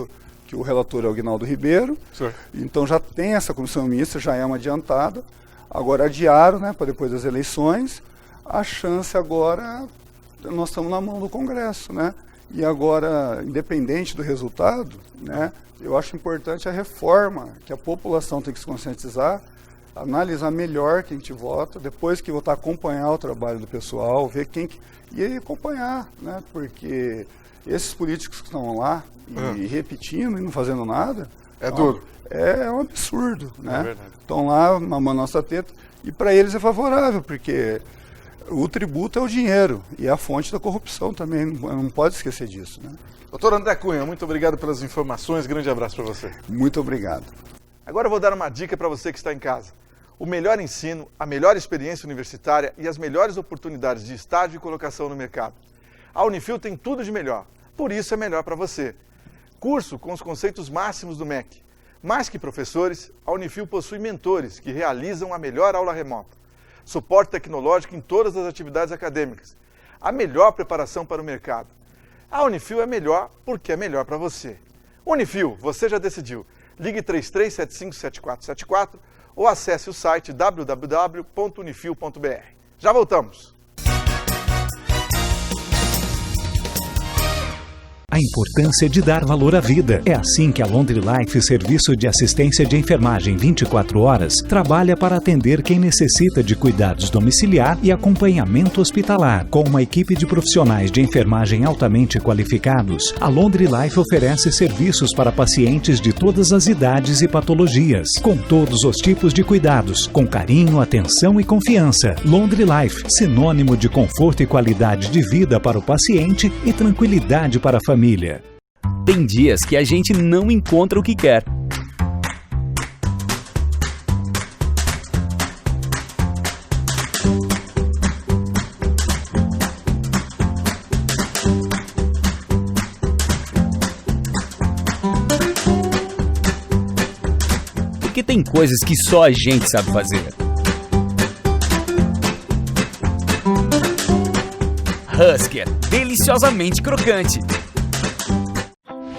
Speaker 16: que o relator é o Aguinaldo Ribeiro. Sim. Então já tem essa comissão mista, já é uma adiantada. Agora adiaram, né, para depois das eleições. A chance agora, nós estamos na mão do Congresso, né? E agora, independente do resultado, né, eu acho importante a reforma, que a população tem que se conscientizar, analisar melhor quem te vota, depois que votar, acompanhar o trabalho do pessoal, ver e aí acompanhar, né? Porque esses políticos que estão lá e repetindo e não fazendo nada,
Speaker 13: é duro.
Speaker 16: É um absurdo, né?
Speaker 13: É verdade.
Speaker 16: Estão lá mamando nossa teta e para eles é favorável, porque o tributo é o dinheiro e é a fonte da corrupção também, não pode esquecer disso, né?
Speaker 13: Doutor André Cunha, muito obrigado pelas informações, grande abraço para você.
Speaker 16: Muito obrigado.
Speaker 13: Agora eu vou dar uma dica para você que está em casa. O melhor ensino, a melhor experiência universitária e as melhores oportunidades de estágio e colocação no mercado. A Unifil tem tudo de melhor, por isso é melhor para você. Curso com os conceitos máximos do MEC. Mais que professores, a Unifil possui mentores que realizam a melhor aula remota. Suporte tecnológico em todas as atividades acadêmicas. A melhor preparação para o mercado. A Unifil é melhor porque é melhor para você. Unifil, você já decidiu. Ligue 33757474 ou acesse o site www.unifil.br. Já voltamos.
Speaker 12: A importância de dar valor à vida. É assim que a Laundry Life, serviço de assistência de enfermagem 24 horas, trabalha para atender quem necessita de cuidados domiciliar e acompanhamento hospitalar. Com uma equipe de profissionais de enfermagem altamente qualificados, a Laundry Life oferece serviços para pacientes de todas as idades e patologias, com todos os tipos de cuidados, com carinho, atenção e confiança. Laundry Life, sinônimo de conforto e qualidade de vida para o paciente e tranquilidade para a família.
Speaker 7: Tem dias que a gente não encontra o que quer. Porque tem coisas que só a gente sabe fazer. Husker, deliciosamente crocante.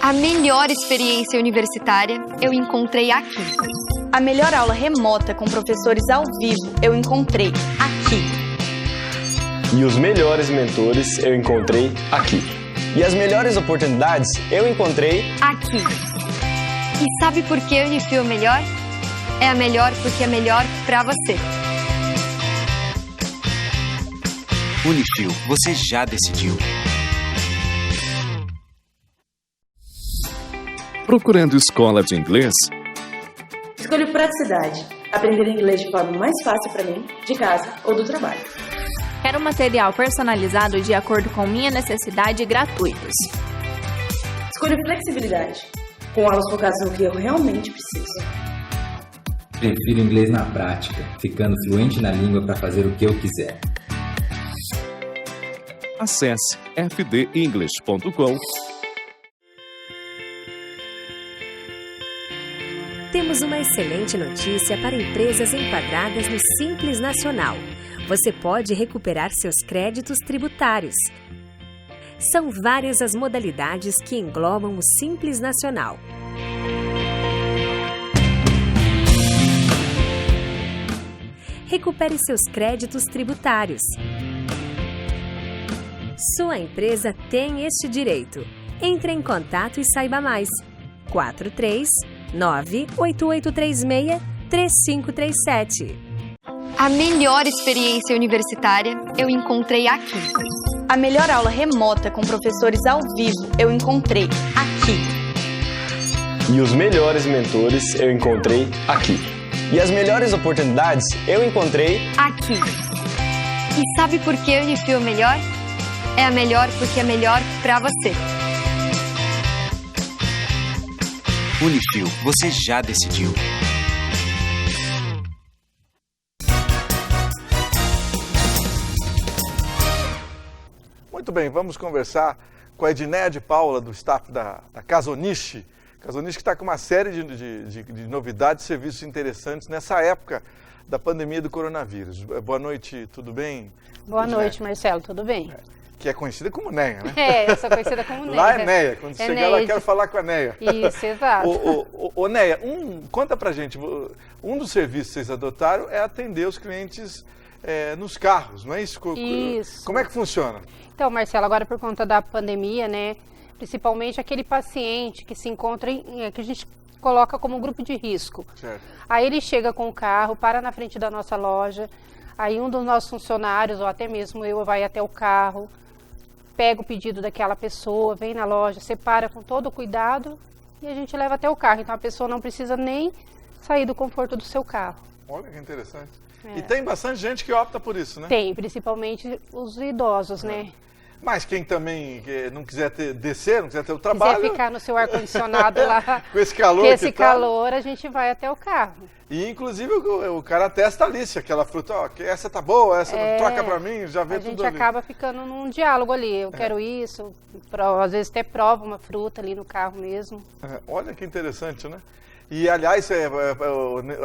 Speaker 3: A melhor experiência universitária eu encontrei aqui.
Speaker 15: A melhor aula remota com professores ao vivo eu encontrei aqui.
Speaker 5: E os melhores mentores eu encontrei aqui. E as melhores oportunidades eu encontrei
Speaker 3: aqui. E sabe por que a Unifil é melhor? É a melhor porque é melhor para você.
Speaker 6: Unifil, você já decidiu.
Speaker 9: Procurando escola de inglês?
Speaker 4: Escolho praticidade. Aprender inglês de forma mais fácil para mim, de casa ou do trabalho.
Speaker 10: Quero material personalizado de acordo com minha necessidade e gratuitos.
Speaker 4: Escolho flexibilidade. Com aulas focadas no que eu realmente preciso.
Speaker 11: Prefiro inglês na prática, ficando fluente na língua para fazer o que eu quiser.
Speaker 9: Acesse fdenglish.com.
Speaker 8: Temos uma excelente notícia para empresas enquadradas no Simples Nacional. Você pode recuperar seus créditos tributários. São várias as modalidades que englobam o Simples Nacional. Recupere seus créditos tributários. Sua empresa tem este direito. Entre em contato e saiba mais. 439-8836-3537.
Speaker 3: A melhor experiência universitária eu encontrei aqui.
Speaker 15: A melhor aula remota com professores ao vivo eu encontrei aqui.
Speaker 5: E os melhores mentores eu encontrei aqui. E as melhores oportunidades eu encontrei
Speaker 3: aqui. E sabe por que a Unifil é melhor? É a melhor porque é melhor para você.
Speaker 6: Unifil, você já decidiu.
Speaker 13: Muito bem, vamos conversar com a Edneia de Paula, do staff da Casoniche. Casoniche que está com uma série de novidades e serviços interessantes nessa época da pandemia do coronavírus. Boa noite, tudo bem?
Speaker 17: Boa noite, Marcelo, tudo bem?
Speaker 13: Que é conhecida como Neia, né?
Speaker 17: Eu sou conhecida como Neia.
Speaker 13: Lá é Neia, quando chegar
Speaker 17: Neia.
Speaker 13: lá, quero falar com a Neia.
Speaker 17: Isso, exato.
Speaker 13: Ô Neia, conta pra gente, um dos serviços que vocês adotaram é atender os clientes nos carros, não é isso?
Speaker 17: Isso.
Speaker 13: Como é que funciona?
Speaker 17: Então, Marcelo, agora por conta da pandemia, né, principalmente aquele paciente que se encontra, que a gente coloca como grupo de risco.
Speaker 13: Certo.
Speaker 17: Aí ele chega com o carro, para na frente da nossa loja, aí um dos nossos funcionários, ou até mesmo eu, vai até o carro, pega o pedido daquela pessoa, vem na loja, separa com todo o cuidado e a gente leva até o carro. Então a pessoa não precisa nem sair do conforto do seu carro.
Speaker 13: Olha que interessante. E tem bastante gente que opta por isso, né?
Speaker 17: Tem, principalmente os idosos, né?
Speaker 13: Mas quem também não quiser descer, não quiser ter o trabalho...
Speaker 17: quiser ficar no seu ar-condicionado lá,
Speaker 13: com esse calor
Speaker 17: com esse calor, a gente vai até o carro.
Speaker 13: E inclusive o cara testa ali, se aquela fruta, essa tá boa, essa troca pra mim, já vê tudo ali.
Speaker 17: A gente acaba ficando num diálogo ali, eu quero isso, às vezes até prova uma fruta ali no carro mesmo.
Speaker 13: Olha que interessante, né? E, aliás,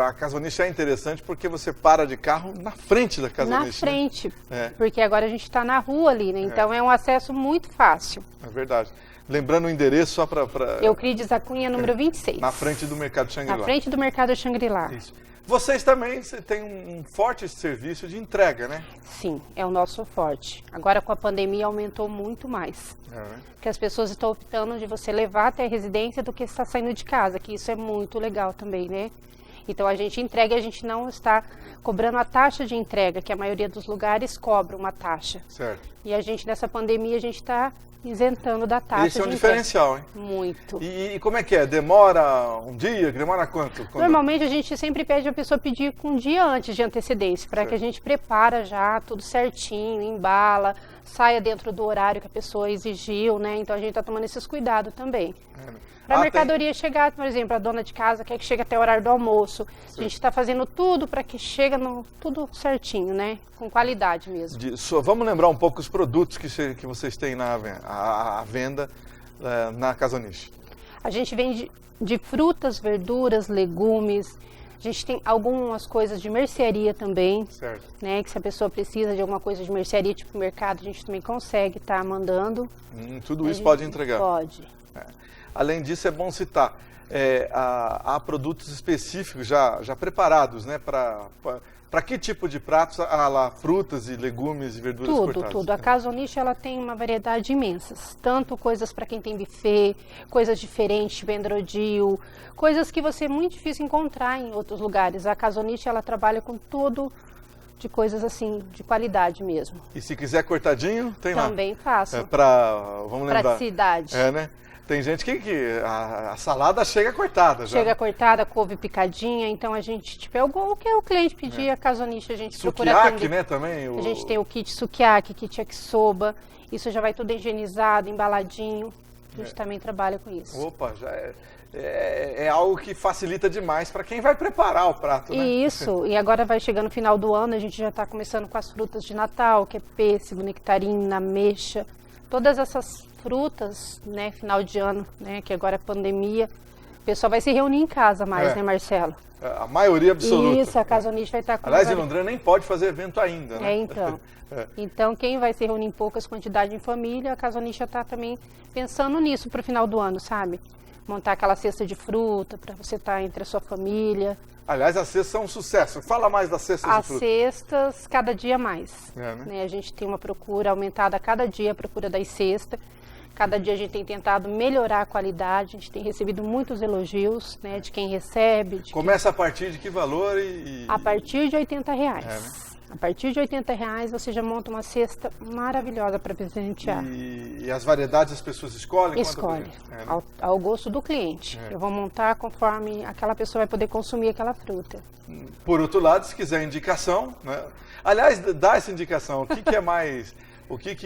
Speaker 13: a Casoniche é interessante porque você para de carro na frente da Casoniche.
Speaker 17: Na frente,
Speaker 13: né?
Speaker 17: Porque agora a gente está na rua ali, né? Então é um acesso muito fácil.
Speaker 13: É verdade. Lembrando o endereço só para...
Speaker 17: Euclides da Cunha, número 26.
Speaker 13: Na frente do Mercado Xangri-Lá.
Speaker 17: Na frente do Mercado Xangri-Lá.
Speaker 13: Isso. Vocês também têm um forte serviço de entrega, né?
Speaker 17: Sim, é o nosso forte. Agora com a pandemia aumentou muito mais. Porque as pessoas estão optando de você levar até a residência do que estar saindo de casa, que isso é muito legal também, né? Então a gente entrega e a gente não está cobrando a taxa de entrega, que a maioria dos lugares cobra uma taxa.
Speaker 13: Certo.
Speaker 17: E a gente, nessa pandemia, a gente está isentando da taxa.
Speaker 13: Esse é um diferencial, hein?
Speaker 17: Muito.
Speaker 13: E como é que é? Demora um dia? Demora quanto?
Speaker 17: Normalmente a gente sempre pede a pessoa pedir com um dia antes de antecedência, para que a gente prepara já tudo certinho, embala, saia dentro do horário que a pessoa exigiu, né? Então a gente está tomando esses cuidados também. Para a mercadoria chegar, por exemplo, a dona de casa quer que chegue até o horário do almoço. Sim. A gente está fazendo tudo para que chegue tudo certinho, né? Com qualidade mesmo.
Speaker 13: Vamos lembrar um pouco os produtos que vocês têm à venda na Casoniche.
Speaker 17: A gente vende de frutas, verduras, legumes. A gente tem algumas coisas de mercearia também.
Speaker 13: Certo.
Speaker 17: Né? Que se a pessoa precisa de alguma coisa de mercearia, tipo mercado, a gente também consegue estar mandando.
Speaker 13: Tudo isso pode entregar?
Speaker 17: Pode.
Speaker 13: Além disso, é bom citar, há produtos específicos já preparados, né? Para que tipo de pratos? Há lá frutas e legumes e verduras cortadas?
Speaker 17: Tudo. A Casoniche, ela tem uma variedade imensa. Tanto coisas para quem tem buffet, coisas diferentes, tipo endrodil, coisas que você é muito difícil encontrar em outros lugares. A Casoniche, ela trabalha com de coisas assim, de qualidade mesmo.
Speaker 13: E se quiser cortadinho, tem lá.
Speaker 17: Também faço.
Speaker 13: Vamos lembrar.
Speaker 17: Praticidade.
Speaker 13: Né? Tem gente que a salada chega cortada já.
Speaker 17: Chega cortada, couve picadinha, então a gente, tipo, é o que o cliente pedir, a Casoniche a gente procura atender.
Speaker 13: Sukiyaki, né, também?
Speaker 17: A gente tem o kit sukiyaki, kit yakisoba, isso já vai tudo higienizado, embaladinho, a gente também trabalha com isso.
Speaker 13: Opa, já é algo que facilita demais para quem vai preparar o prato, né?
Speaker 17: Isso, e agora vai chegando o final do ano, a gente já está começando com as frutas de Natal, que é pêssego, nectarina, ameixa, todas essas frutas, né, final de ano, né, que agora é pandemia, o pessoal vai se reunir em casa mais, né, Marcelo?
Speaker 13: A maioria absoluta.
Speaker 17: Isso, a Casoniche vai estar com...
Speaker 13: Aliás, em Londrina nem pode fazer evento ainda, né?
Speaker 17: Então. Então, quem vai se reunir em poucas quantidades em família, a Casoniche já está também pensando nisso para o final do ano, sabe? Montar aquela cesta de fruta para você estar entre a sua família.
Speaker 13: Aliás, as cestas são um sucesso. Fala mais das cestas de fruta.
Speaker 17: As cestas, cada dia mais. Né? A gente tem uma procura aumentada a cada dia, a procura das cestas. Cada dia a gente tem tentado melhorar a qualidade, a gente tem recebido muitos elogios, né, de quem recebe.
Speaker 13: Começa a partir de que valor?
Speaker 17: A partir de R$80. A partir de R$80 você já monta uma cesta maravilhosa para presentear.
Speaker 13: E as variedades as pessoas escolhem?
Speaker 17: Escolhe, ao gosto do cliente. Eu vou montar conforme aquela pessoa vai poder consumir aquela fruta.
Speaker 13: Por outro lado, se quiser indicação, né? Aliás, dá essa indicação, o que é mais... O que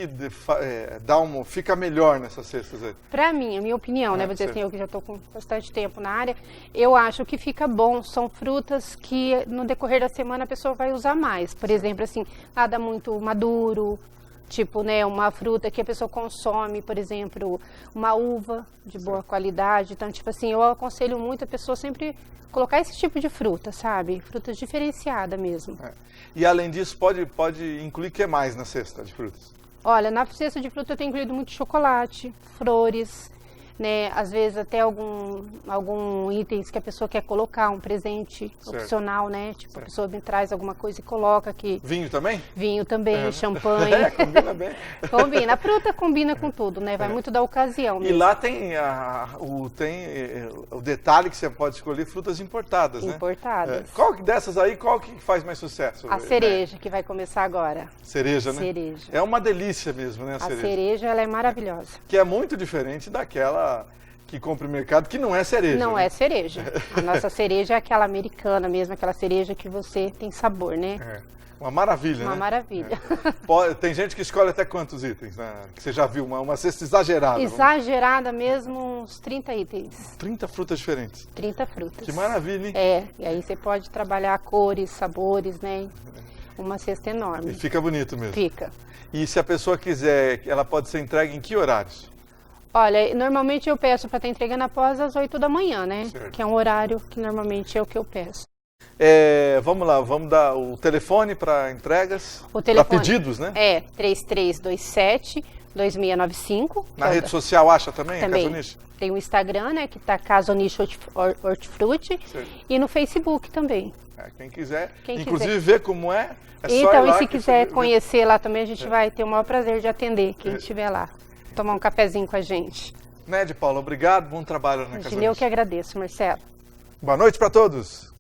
Speaker 13: fica melhor nessas cestas aí? Para
Speaker 17: mim, a minha opinião, né? Vou dizer assim, eu que já estou com bastante tempo na área, eu acho que fica bom, são frutas que no decorrer da semana a pessoa vai usar mais. Por exemplo, assim, nada muito maduro, tipo, né, uma fruta que a pessoa consome, por exemplo, uma uva de boa qualidade. Então, tipo assim, eu aconselho muito a pessoa sempre colocar esse tipo de fruta, sabe? Frutas diferenciadas mesmo.
Speaker 13: E além disso, pode incluir o que mais na cesta de frutas?
Speaker 17: Olha, na cesta de fruta eu tenho incluído muito chocolate, flores, né? Às vezes até algum itens que a pessoa quer colocar, um presente opcional, né? Tipo, a pessoa me traz alguma coisa e coloca aqui.
Speaker 13: Vinho também?
Speaker 17: Vinho também, champanhe.
Speaker 13: Combina bem.
Speaker 17: Combina. A fruta combina com tudo, né? Vai muito da ocasião mesmo.
Speaker 13: E lá tem o detalhe que você pode escolher frutas importadas, né?
Speaker 17: Importadas.
Speaker 13: Qual dessas aí, qual que faz mais sucesso?
Speaker 17: A cereja, que vai começar agora.
Speaker 13: Cereja, né?
Speaker 17: Cereja.
Speaker 13: É uma delícia mesmo, né?
Speaker 17: A cereja, ela é maravilhosa.
Speaker 13: Que é muito diferente daquela que compra no mercado, que não é cereja.
Speaker 17: Não
Speaker 13: né?
Speaker 17: é cereja. A nossa cereja é aquela americana mesmo, aquela cereja que você tem sabor, né?
Speaker 13: Uma maravilha,
Speaker 17: Uma maravilha.
Speaker 13: Tem gente que escolhe até quantos itens, né? Que você já viu, uma cesta exagerada.
Speaker 17: Exagerada mesmo, uns 30 itens.
Speaker 13: 30 frutas diferentes.
Speaker 17: 30 frutas.
Speaker 13: Que maravilha, hein?
Speaker 17: E aí você pode trabalhar cores, sabores, né? Uma cesta enorme.
Speaker 13: E fica bonito mesmo.
Speaker 17: Fica.
Speaker 13: E se a pessoa quiser, ela pode ser entregue em que horários?
Speaker 17: Olha, normalmente eu peço para estar entregando após as 8 da manhã, né? Certo. Que é um horário que normalmente é o que eu peço.
Speaker 13: Vamos lá, vamos dar o telefone para entregas, para pedidos, né?
Speaker 17: 3327-2695.
Speaker 13: Na rede social acha também? Casoniche?
Speaker 17: Tem o Instagram, né, que tá Casoniche Hortifruti, e no Facebook também.
Speaker 13: Quem quiser, inclusive ver como é
Speaker 17: só ir lá. E se quiser conhecer lá também, a gente vai ter o maior prazer de atender quem estiver lá. Tomar um cafezinho com a gente.
Speaker 13: Né, de Paula, obrigado, bom trabalho na Casoniche.
Speaker 17: Eu que agradeço, Marcelo.
Speaker 13: Boa noite para todos.